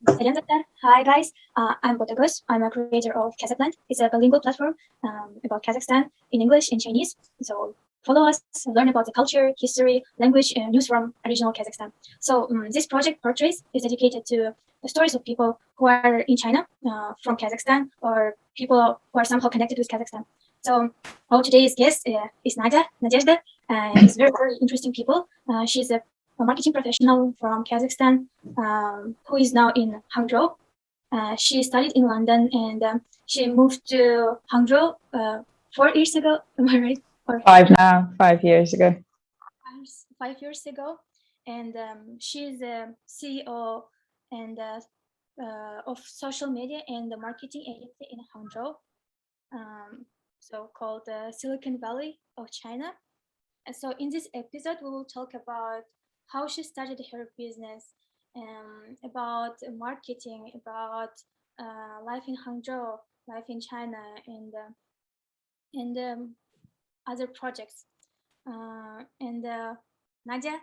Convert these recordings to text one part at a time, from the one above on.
Hi guys, I'm Botakoz. I'm a creator of Kazakhland. It's a bilingual platform about Kazakhstan in English and Chinese. So follow us, learn about the culture, history, language, and news from original Kazakhstan. So this project Portraits is dedicated to the stories of people who are in China from Kazakhstan or people who are somehow connected with Kazakhstan. So our today's guest is Nadia, Nadezhda. Is very, very interesting people. She's a marketing professional from Kazakhstan who is now in Hangzhou. She studied in London and she moved to Hangzhou 4 years ago. Am I right? Or 5 now, 5 years ago. 5 years ago. And she's a CEO and of social media and the marketing agency in Hangzhou, so called Silicon Valley of China. And so in this episode, we will talk about how she started her business, about marketing, about life in Hangzhou, life in China, and other projects. Nadia,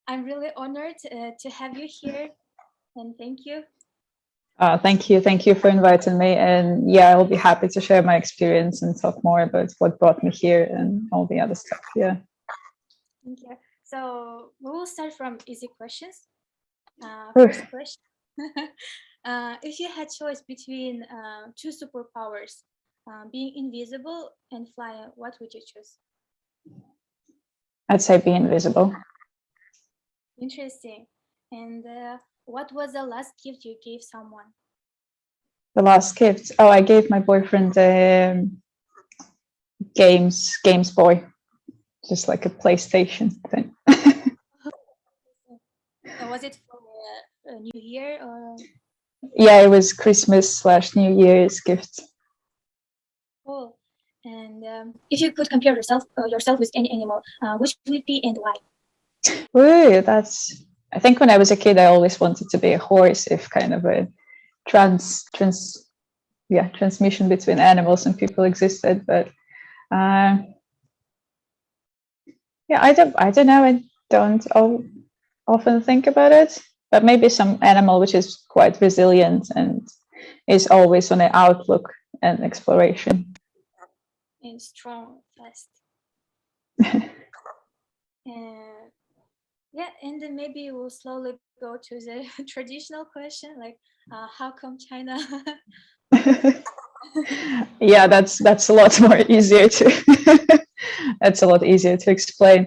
I'm really honored to have you here, and thank you. Thank you for inviting me, and yeah, I'll be happy to share my experience and talk more about what brought me here and all the other stuff. Yeah. Thank you. So we will start from easy questions. First question: if you had choice between two superpowers, being invisible and flying, what would you choose? I'd say be invisible. Interesting. And what was the last gift you gave someone? The last gift? Oh, I gave my boyfriend a Games Boy, just like a PlayStation thing. Was it for New Year or? Yeah, it was Christmas/New Year's gift. Cool. And if you could compare yourself with any animal, which would it be and why? Ooh, that's. I think when I was a kid, I always wanted to be a horse, if kind of a transmission between animals and people existed. But yeah, I don't know. I don't often think about it. But maybe some animal which is quite resilient and is always on the outlook and exploration. And strong, fast. Yeah, and then maybe we'll slowly go to the traditional question, like how come China? Yeah, that's a lot more easier to that's a lot easier to explain.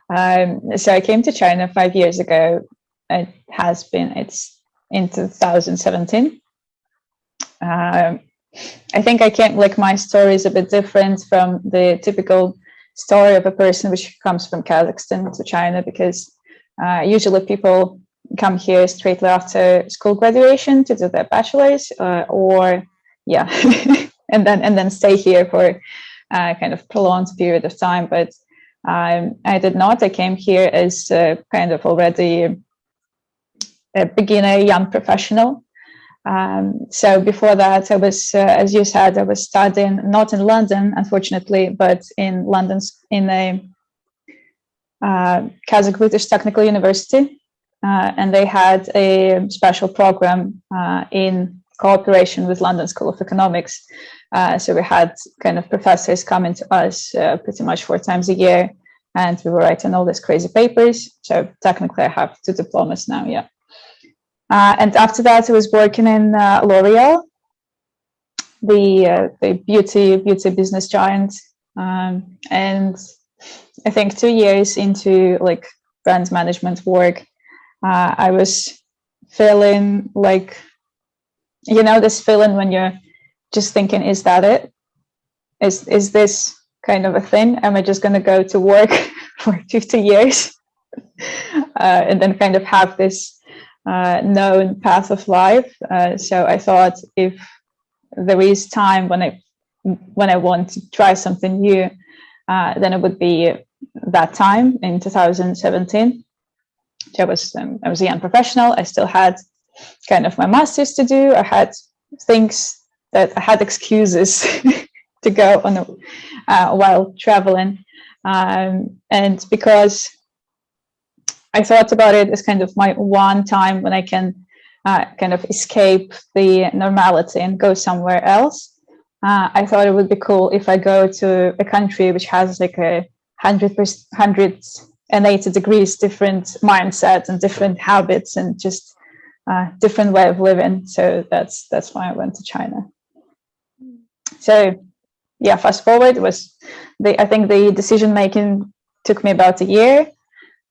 So I came to China 5 years ago. It's in 2017. I think I came, like, my story is a bit different from the typical story of a person which comes from Kazakhstan to China, because usually people come here straight after school graduation to do their bachelor's, or yeah, and then stay here for kind of prolonged period of time. But I did not. I came here as kind of already a beginner, young professional. So before that, I was, as you said, I was studying not in London, unfortunately, but in a Kazakh British Technical University, and they had a special program in cooperation with London School of Economics. So we had kind of professors coming to us pretty much 4 times a year, and we were writing all these crazy papers. So technically, I have 2 diplomas now. Yeah. And after that, I was working in L'Oreal, the beauty business giant, and I think 2 years into like brand management work, I was feeling like, you know, this feeling when you're just thinking, is that it? Is this kind of a thing? Am I just going to go to work for 50 years and then kind of have this known path of life? So I thought, if there is time when I want to try something new, then it would be that time in 2017. So I was a young professional. I still had kind of my master's to do. I had things that I had excuses to go on while traveling, and because I thought about it as kind of my one time when I can kind of escape the normality and go somewhere else. I thought it would be cool if I go to a country which has like a 180 degrees different mindset and different habits and just different way of living. So that's why I went to China. So yeah, fast forward was I think the decision making took me about a year.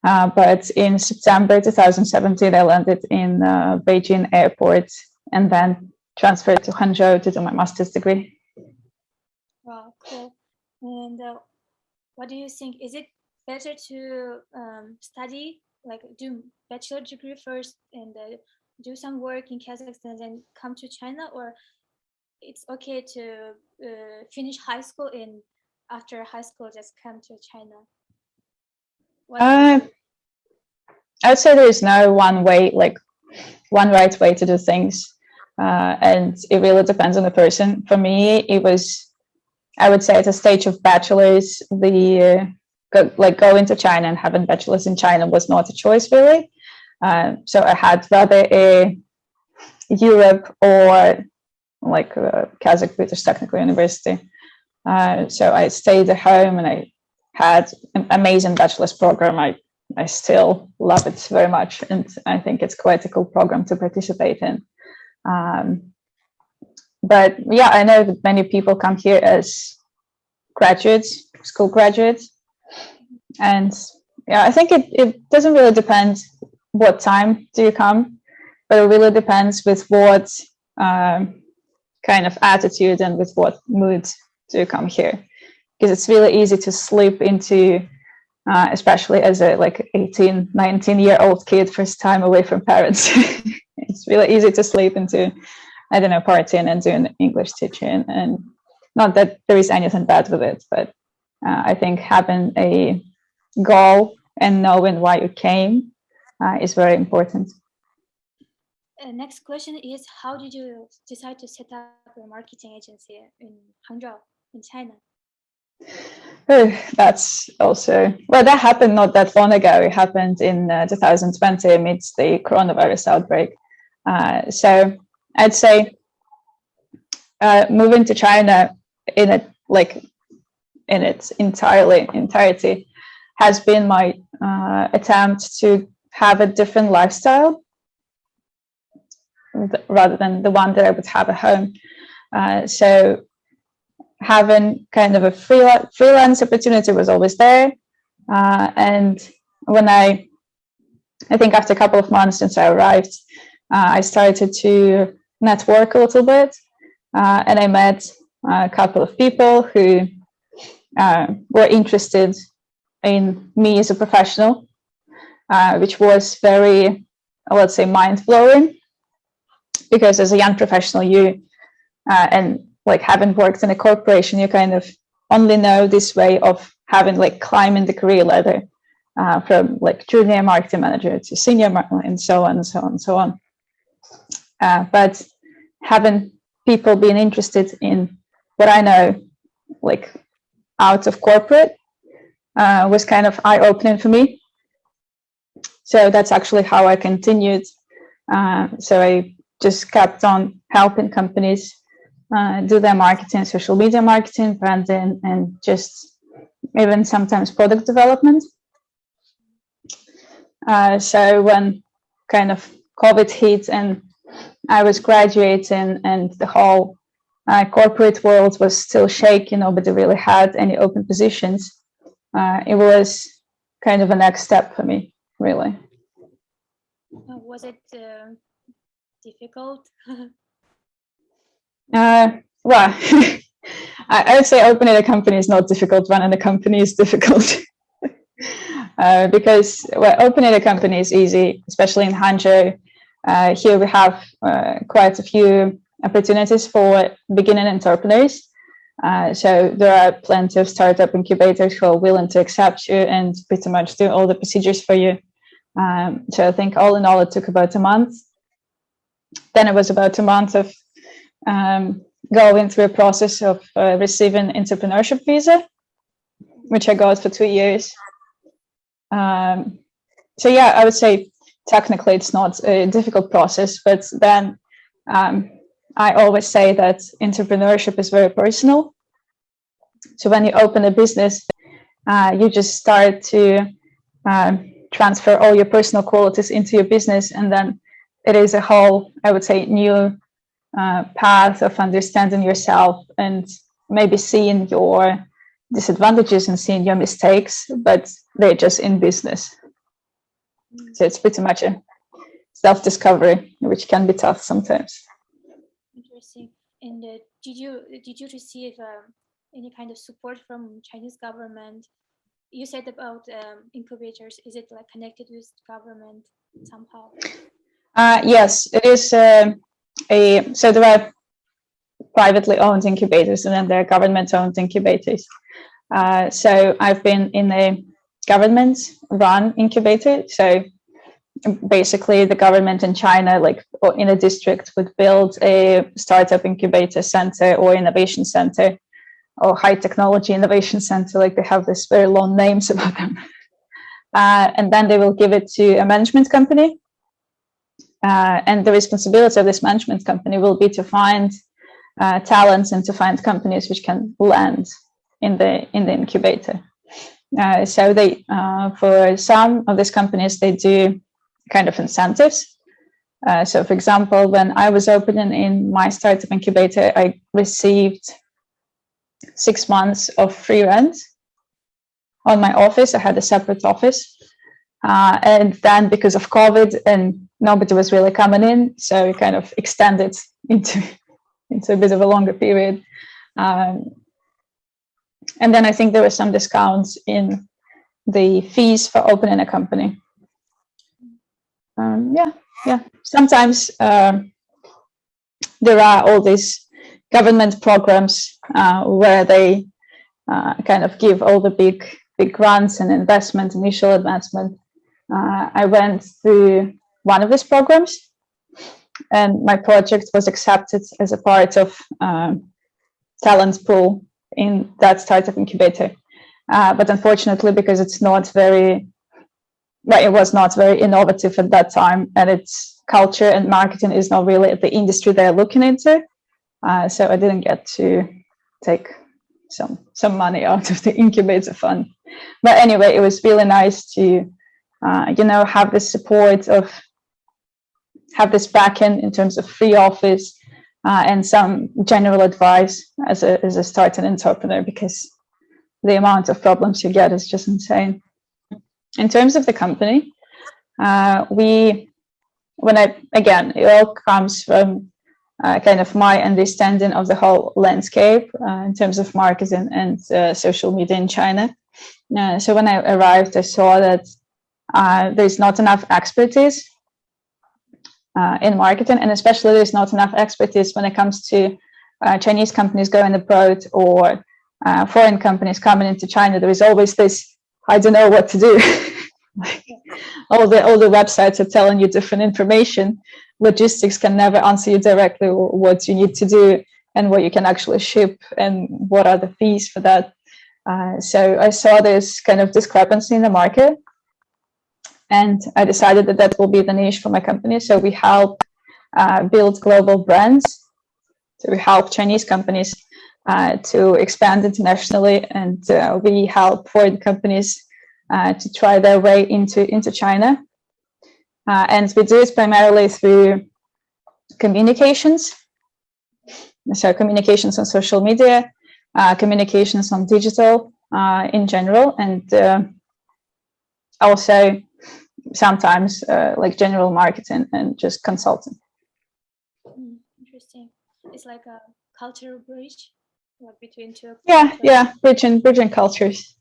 But in September 2017, I landed in Beijing airport and then transferred to Hangzhou to do my master's degree. Wow, cool. And what do you think? Is it better to study, like do bachelor degree first and do some work in Kazakhstan and then come to China, or it's okay to finish high school and after high school just come to China? I would say there is no one way, like one right way to do things, and it really depends on the person. For me, it was, I would say, at a stage of bachelor's, going to China and having bachelor's in China was not a choice really. So I had rather a Europe or like Kazakh British Technical University. So I stayed at home and I had an amazing bachelor's program. I still love it very much, and I think it's quite a cool program to participate in. But yeah, I know that many people come here as graduates, school graduates, and yeah, I think it doesn't really depend what time do you come, but it really depends with what kind of attitude and with what mood do you come here, because it's really easy to slip into especially as a like 18, 19-year-old kid, first time away from parents. It's really easy to slip into, I don't know, partying and doing English teaching. And not that there is anything bad with it, but I think having a goal and knowing why you came is very important. Next question is, how did you decide to set up a marketing agency in Hangzhou, in China? That's also, well, that happened not that long ago. It happened in 2020 amidst the coronavirus outbreak. So I'd say moving to China in its entirety has been my attempt to have a different lifestyle rather than the one that I would have at home. So having kind of a freelance opportunity was always there. And when I think after a couple of months since I arrived, I started to network a little bit. And I met a couple of people who were interested in me as a professional, which was very, let's say, mind-blowing. Because as a young professional, and like having worked in a corporation, you kind of only know this way of having like climbing the career ladder from like junior marketing manager to senior marketing and so on and so on and so on. But having people being interested in what I know, like out of corporate, was kind of eye-opening for me. So that's actually how I continued. So I just kept on helping companies do their marketing, social media marketing, branding, and just even sometimes product development. So when kind of COVID hit and I was graduating and the whole corporate world was still shaking, nobody really had any open positions, it was kind of a next step for me, really. Was it difficult? Well, I would say opening a company is not difficult, running a company is difficult. Because well, opening a company is easy, especially in Hangzhou. Here we have quite a few opportunities for beginning entrepreneurs. So there are plenty of startup incubators who are willing to accept you and pretty much do all the procedures for you. So I think all in all, it took about a month. Then it was about a month of going through a process of receiving entrepreneurship visa, which I got for 2 years. So yeah, I would say technically it's not a difficult process, but then I always say that entrepreneurship is very personal. So when you open a business, you just start to transfer all your personal qualities into your business, and then it is a whole, I would say, new path of understanding yourself and maybe seeing your disadvantages and seeing your mistakes, but they're just in business. So it's pretty much a self-discovery, which can be tough sometimes. Interesting. And did you receive any kind of support from Chinese government? You said about incubators. Is it like connected with government somehow? Yes, it is. So there are privately owned incubators, and then there are government-owned incubators. So I've been in a government-run incubator. So basically, the government in China, like in a district, would build a startup incubator center or innovation center or high technology innovation center. Like they have this very long names about them. And then they will give it to a management company. And the responsibility of this management company will be to find talents and to find companies which can land in the incubator. So they, for some of these companies, they do kind of incentives. So, for example, when I was opening in my startup incubator, I received 6 months of free rent on my office. I had a separate office. And then because of COVID and nobody was really coming in, so it kind of extended into a bit of a longer period. And then I think there were some discounts in the fees for opening a company. Yeah. Sometimes there are all these government programs where they kind of give all the big grants and investment, initial investment. I went through one of these programs, and my project was accepted as a part of talent pool in that startup incubator. But unfortunately, because it was not very innovative at that time, and its culture and marketing is not really the industry they're looking into. So I didn't get to take some money out of the incubator fund. But anyway, it was really nice to have this support have this backing in terms of free office and some general advice as a starting entrepreneur, because the amount of problems you get is just insane. In terms of the company, it all comes from kind of my understanding of the whole landscape in terms of marketing and social media in China. So when I arrived, I saw that there's not enough expertise in marketing, and especially there's not enough expertise when it comes to Chinese companies going abroad or foreign companies coming into China. There is always this, I don't know what to do. Like, all the websites are telling you different information. Logistics can never answer you directly what you need to do and what you can actually ship and what are the fees for that. So I saw this kind of discrepancy in the market, and I decided that will be the niche for my company. So we help build global brands. So we help Chinese companies to expand internationally, and we help foreign companies to try their way into China. And we do it primarily through communications. So communications on social media, communications on digital in general, and also sometimes like general marketing and just consulting. Interesting. It's like a cultural bridge between two. Yeah, bridging cultures.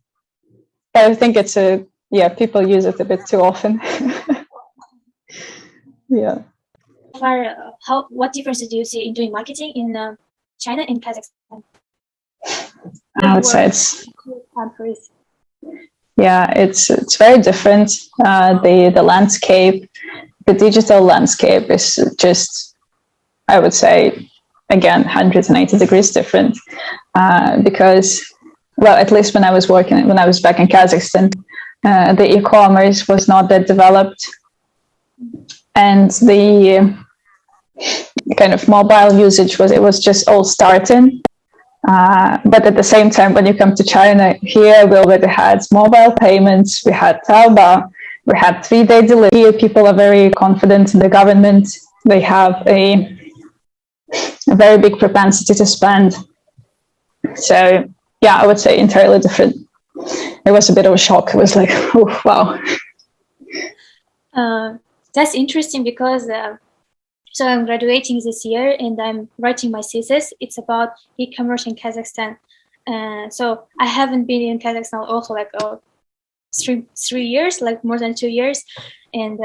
But I think it's people use it a bit too often. Yeah. What differences do you see in doing marketing in China and Kazakhstan? I would say it's very different. The landscape, the digital landscape is just, I would say, again, 180 degrees different. Because, well, at least when I was back in Kazakhstan, the e-commerce was not that developed. and the kind of mobile usage was just all starting. But at the same time, when you come to China, here we already had mobile payments, we had Taobao, we had 3-day delivery. Here people are very confident in the government. They have a very big propensity to spend. So yeah, I would say entirely different. It was a bit of a shock. It was like, oh, wow. That's interesting because so I'm graduating this year and I'm writing my thesis. It's about e-commerce in Kazakhstan. So I haven't been in Kazakhstan also like 3 years, like more than 2 years. And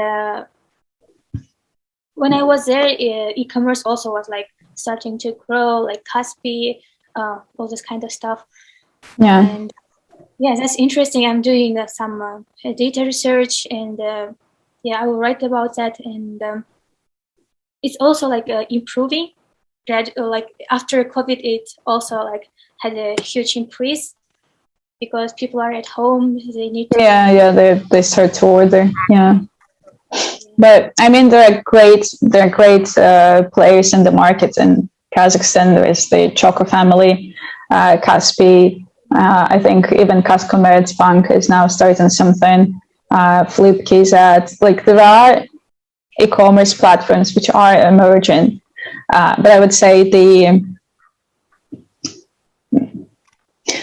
when I was there, e-commerce also was like starting to grow, like Kaspi, all this kind of stuff. Yeah. And yeah, that's interesting. I'm doing some data research, and yeah, I will write about that. And it's also like improving. Like after COVID, it also like had a huge increase because people are at home. They need to. Yeah, they start to order. Yeah. But I mean, there are great players in the market in Kazakhstan. There is the Choco family, Kaspi. I think even Kazkommertsbank is now starting something. Flip KZ. Like there are e-commerce platforms which are emerging, but I would say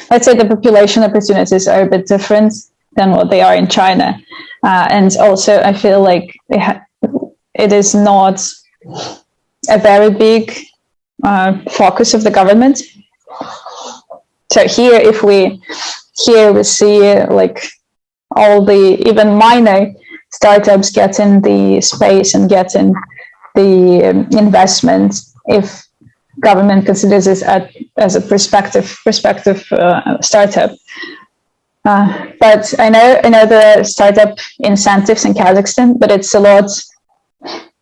let's say the population opportunities are a bit different than what they are in China. And also, I feel like it is not a very big focus of the government. So here, we see like all the even minor startups getting the space and getting the investment if government considers it as a prospective startup. But I know the startup incentives in Kazakhstan, but it's a lot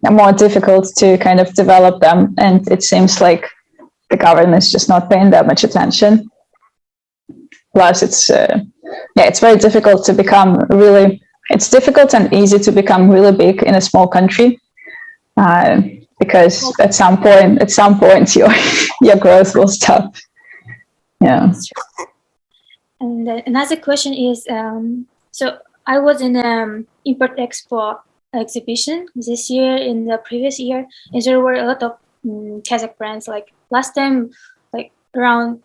more difficult to kind of develop them, and it seems like the government is just not paying that much attention. Plus, it's very difficult to become really. It's difficult and easy to become really big in a small country, because at some point your growth will stop. Yeah. And another question is, so I was in Import Expo exhibition this year, in the previous year, and there were a lot of Kazakh brands. Like last time, like around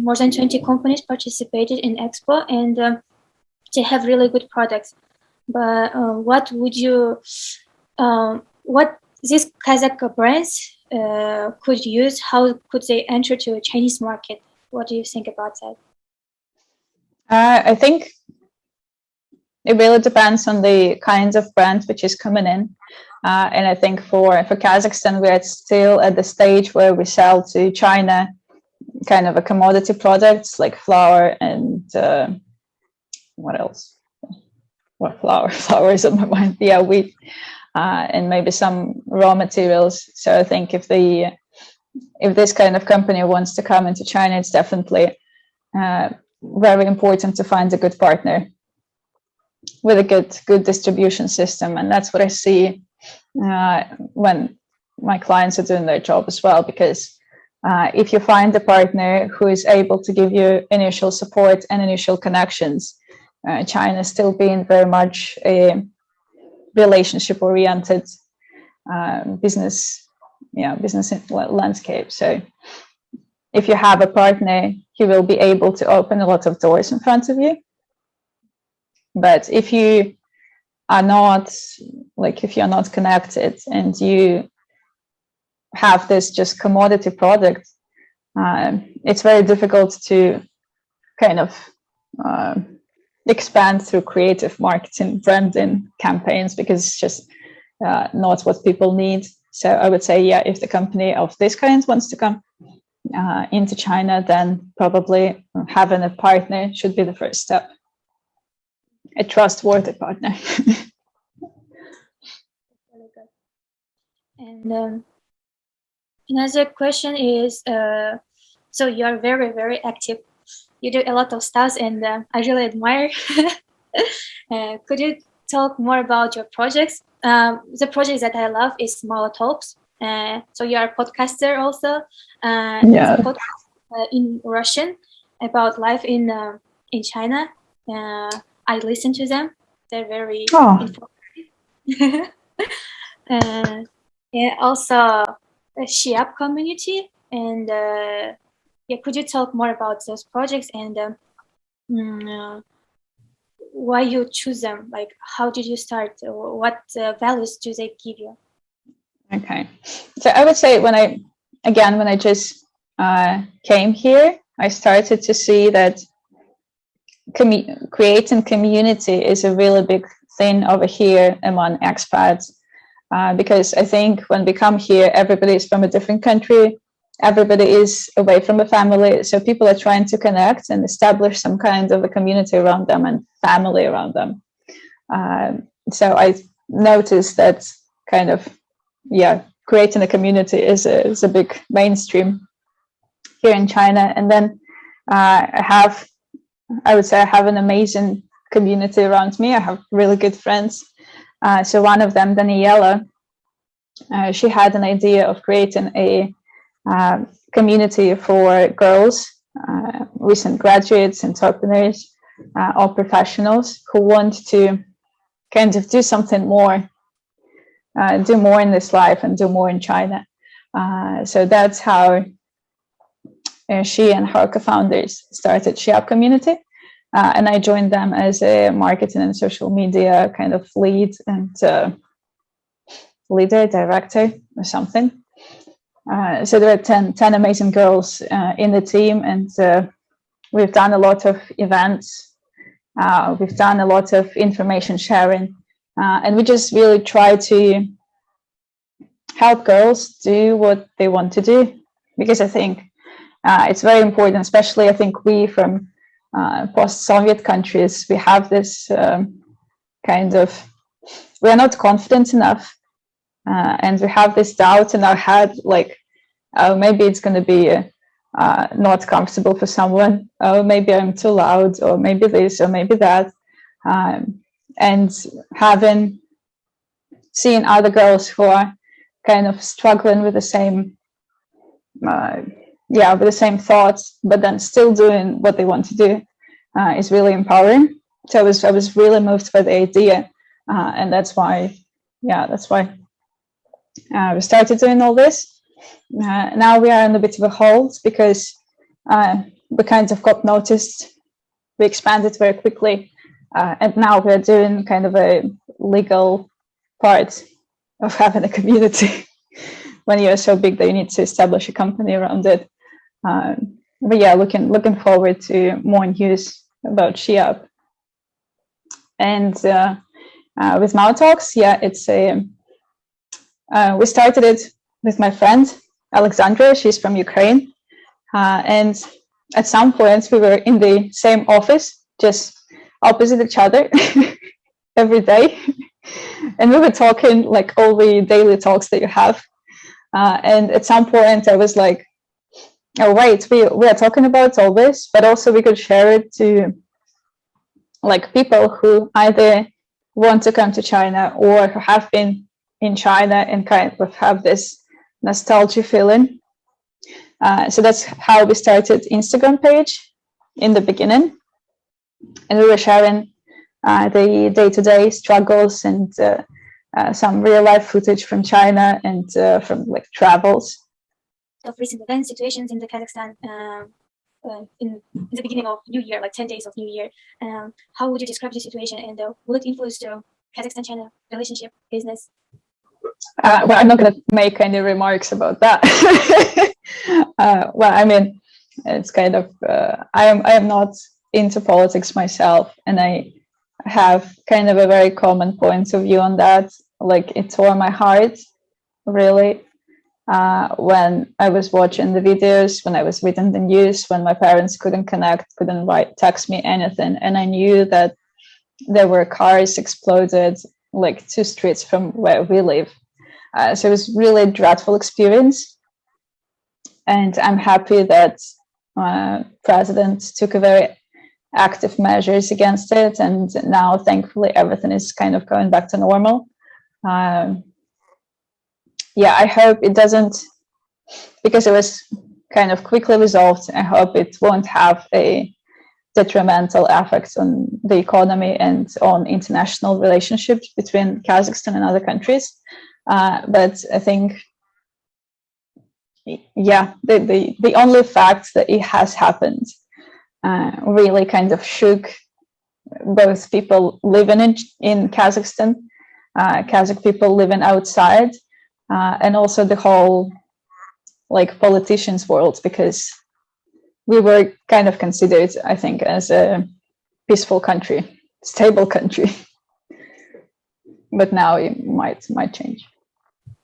more than 20 companies participated in Expo, and they have really good products. But what these Kazakh brands could use? How could they enter to a Chinese market? What do you think about that? I think it really depends on the kinds of brands which is coming in. And I think for Kazakhstan, we're still at the stage where we sell to China kind of a commodity products like flour and what else? What flour is on my mind? Yeah, wheat, and maybe some raw materials. So I think if this kind of company wants to come into China, it's definitely very important to find a good partner with a good distribution system. And that's what I see when my clients are doing their job as well, because if you find a partner who is able to give you initial support and initial connections, China still being very much a relationship oriented business landscape. So if you have a partner, he will be able to open a lot of doors in front of you. But if you are not connected and you have this just commodity product, it's very difficult to kind of expand through creative marketing, branding campaigns, because it's just not what people need. So I would say, yeah, if the company of this kind wants to come into China, then probably having a partner should be the first step. A trustworthy partner. Really good. And another question is, so you are very, very active. You do a lot of stuff, and I really admire. Could you talk more about your projects? The project that I love is MaoTalks. So you are a podcaster also. It's a podcast in Russian about life in China. I listen to them. They're very informative. Also the SheUP community. And could you talk more about those projects and why you choose them? Like, how did you start? What values do they give you? Okay, so I would say when I just came here, I started to see that creating community is a really big thing over here among expats, because I think when we come here, everybody is from a different country, everybody is away from a family, so people are trying to connect and establish some kind of a community around them and family around them. So I noticed that kind of creating a community is a big mainstream here in China. And then I would say I have an amazing community around me. I have really good friends. So one of them, Daniela, she had an idea of creating a community for girls, recent graduates, entrepreneurs, or professionals who want to kind of do something more, do more in this life and do more in China. So that's how she and her co-founders started SheUP community. And I joined them as a marketing and social media kind of lead and leader, director or something. So there are 10 amazing girls in the team, and we've done a lot of events. We've done a lot of information sharing, and we just really try to help girls do what they want to do, because I think it's very important, especially I think we from post-Soviet countries, we have this we're not confident enough, and we have this doubt in our head, like, oh, maybe it's going to be not comfortable for someone, oh, maybe I'm too loud, or maybe this, or maybe that, and seeing other girls who are kind of struggling with the same with the same thoughts, but then still doing what they want to do, is really empowering. So I was really moved by the idea, and that's why we started doing all this. Now we are on a bit of a hold because we kind of got noticed. We expanded very quickly, and now we're doing kind of a legal part of having a community. When you're so big that you need to establish a company around it. But yeah, looking forward to more news about SheUP. And with MaoTalks, it's we started it with my friend Alexandra. She's from Ukraine, and at some point we were in the same office, just opposite each other every day, and we were talking like all the daily talks that you have. And at some point I was like, oh wait, we are talking about all this, but also we could share it to like people who either want to come to China or who have been in China and kind of have this nostalgia feeling. So that's how we started Instagram page in the beginning, and we were sharing the day-to-day struggles and some real-life footage from China and from like travels. Of recent events, situations in the Kazakhstan in the beginning of New Year, like 10 days of New Year. How would you describe the situation, and will it influence the Kazakhstan-China relationship, business? Well, I'm not going to make any remarks about that. Well, I mean, it's kind of I am not into politics myself, and I have kind of a very common point of view on that. Like, it tore my heart, really, when I was watching the videos, when I was reading the news, when my parents couldn't connect, couldn't text me anything, and I knew that there were cars exploded like 2 streets from where we live. So it was really a dreadful experience, and I'm happy that President took a very active measures against it, and now thankfully everything is kind of going back to normal. Yeah, I hope it doesn't, because it was kind of quickly resolved, I hope it won't have a detrimental effect on the economy and on international relationships between Kazakhstan and other countries. But I think, yeah, the only fact that it has happened really kind of shook both people living in Kazakhstan, Kazakh people living outside, and also the whole like politicians world, because we were kind of considered, I think, as a peaceful country, stable country. But now it might change.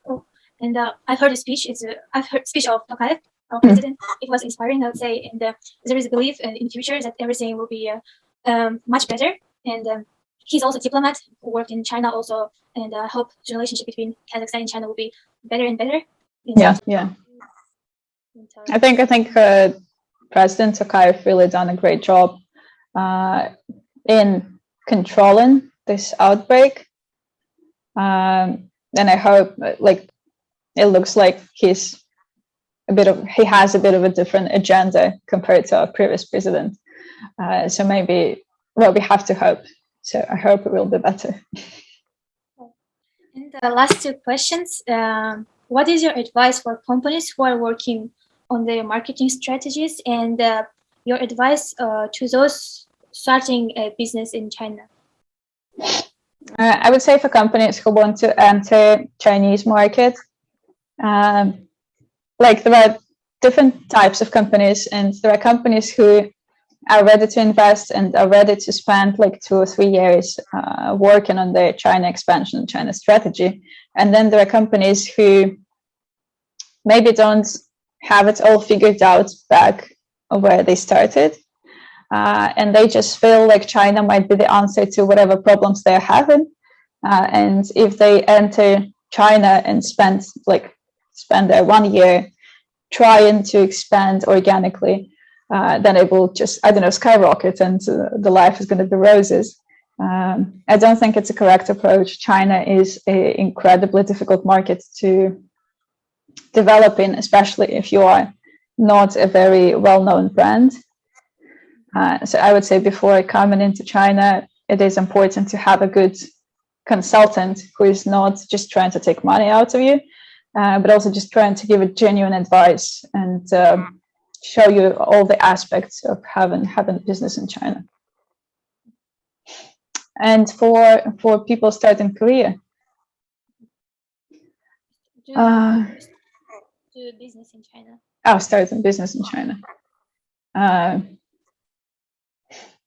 Oh, and I've heard a speech. I've heard speech of Tokayev, our president. It was inspiring, I would say. And there is a belief in the future that everything will be much better. And he's also a diplomat who worked in China also. And I hope the relationship between Kazakhstan and China will be better and better. Yeah. I think President Tokayev really done a great job in controlling this outbreak, and I hope, like, it looks like he has a bit of a different agenda compared to our previous president. So maybe, well, we have to hope. So I hope it will be better. And the last two questions. What is your advice for companies who are working on their marketing strategies, and your advice to those starting a business in China? I would say for companies who want to enter Chinese market, like there are different types of companies, and there are companies who are ready to invest and are ready to spend like 2 or 3 years working on their China expansion, China strategy. And then there are companies who maybe don't have it all figured out back where they started. And they just feel like China might be the answer to whatever problems they're having. And if they enter China and spend their 1 year trying to expand organically, then it will just, I don't know, skyrocket, and the life is going to be roses. I don't think it's a correct approach. China is an incredibly difficult market to develop in, especially if you are not a very well-known brand. So I would say before coming into China, it is important to have a good consultant who is not just trying to take money out of you, but also just trying to give a genuine advice and show you all the aspects of having a business in China. And for people starting career, do business in China. Starting business in China.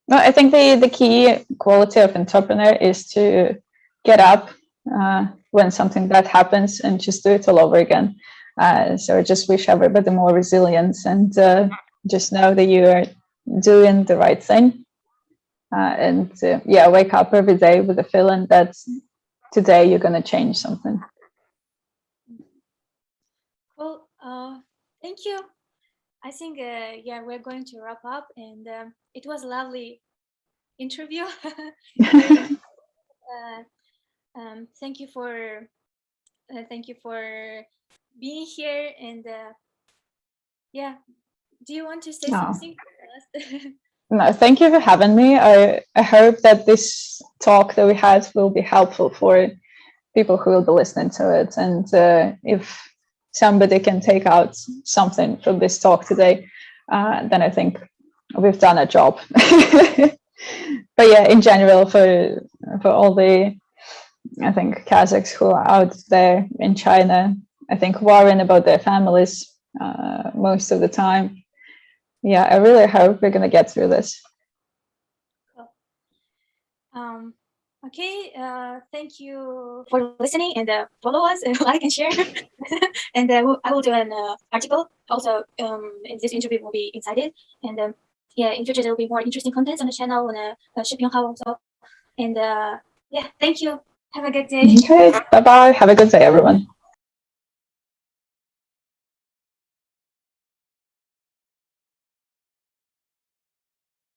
Well, I think the key quality of entrepreneur is to get up when something bad happens and just do it all over again. So I just wish everybody more resilience, and just know that you are doing the right thing. And wake up every day with the feeling that today you're going to change something. Well, thank you. I think, we're going to wrap up, and it was a lovely interview. Thank you for being here, and do you want to say something? No, thank you for having me. I hope that this talk that we had will be helpful for people who will be listening to it, and if somebody can take out something from this talk today, then I think we've done a job. But yeah, in general, for all the, I think, Kazakhs who are out there in China, I think worrying about their families most of the time. Yeah, I really hope we're going to get through this. Okay, thank you for listening, and follow us, like and share. And I will do an article also. In this interview will be inside it, and in future there will be more interesting contents on the channel on shipping how also. And thank you. Have a good day. Okay, bye bye. Have a good day, everyone.